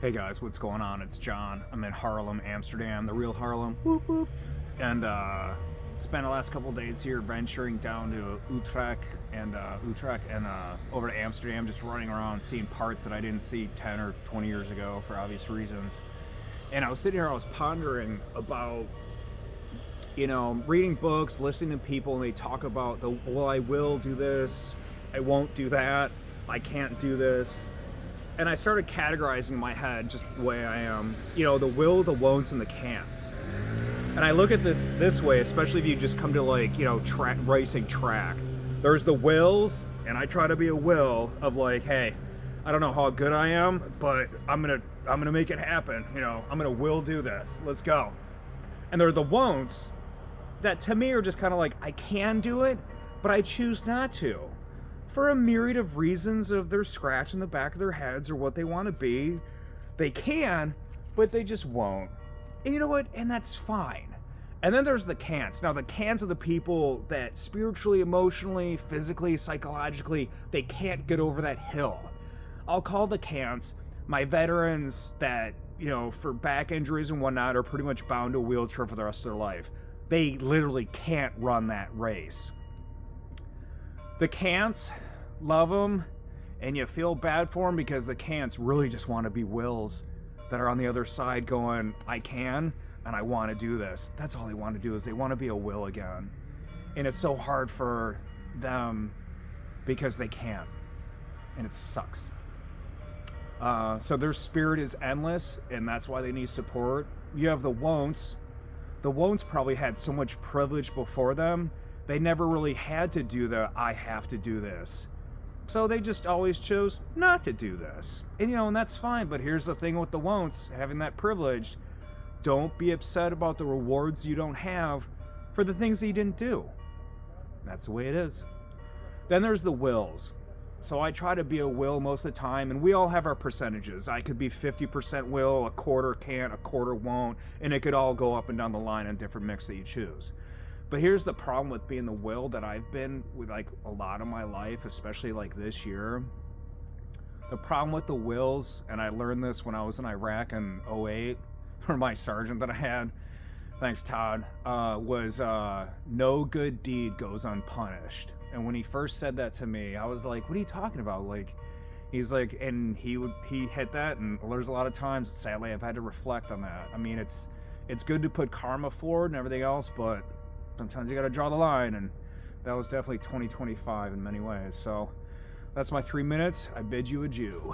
Hey guys, what's going on? It's John. I'm in Haarlem, Amsterdam, the real Haarlem. Whoop whoop. And spent the last couple days here venturing down to Utrecht and over to Amsterdam, just running around seeing parts that I didn't see 10 or 20 years ago for obvious reasons. And I was sitting here, I was pondering about, reading books, listening to people, and they talk about I will do this, I won't do that, I can't do this. And I started categorizing in my head just the way I am, the will, the won'ts, and the can'ts. And I look at this way, especially if you just come to racing track. There's the wills, and I try to be a will of hey, I don't know how good I am, but I'm gonna make it happen. I'm gonna will do this. Let's go. And there are the won'ts that to me are just kind of I can do it, but I choose not to. For a myriad of reasons of they're scratching the back of their heads or what they want to be. They can, but they just won't. And you know what? And that's fine. And then there's the can'ts. Now, the can'ts are the people that spiritually, emotionally, physically, psychologically, they can't get over that hill. I'll call the can'ts my veterans that, for back injuries and whatnot, are pretty much bound to a wheelchair for the rest of their life. They literally can't run that race. The can'ts, love them, and you feel bad for them because the can'ts really just want to be wills that are on the other side going, I can, and I want to do this. That's all they want to do, is they want to be a will again. And it's so hard for them because they can't. And it sucks. So their spirit is endless, and that's why they need support. You have the won'ts. The won'ts probably had so much privilege before them, they never really had to do the, I have to do this. So they just always chose not to do this. And that's fine, but here's the thing with the won'ts, having that privilege, don't be upset about the rewards you don't have for the things that you didn't do. That's the way it is. Then there's the wills. So I try to be a will most of the time, and we all have our percentages. I could be 50% will, a quarter can't, a quarter won't, and it could all go up and down the line in different mix that you choose. But here's the problem with being the will that I've been with a lot of my life, especially this year. The problem with the wills, and I learned this when I was in Iraq in 2008, from my sergeant that I had, thanks Todd, was no good deed goes unpunished. And when he first said that to me, I was like, what are you talking about? He's like, and he hit that, and there's a lot of times, sadly, I've had to reflect on that. I mean, it's good to put karma forward and everything else, but sometimes you gotta draw the line, and that was definitely 2025 in many ways. So that's my 3 minutes. I bid you adieu.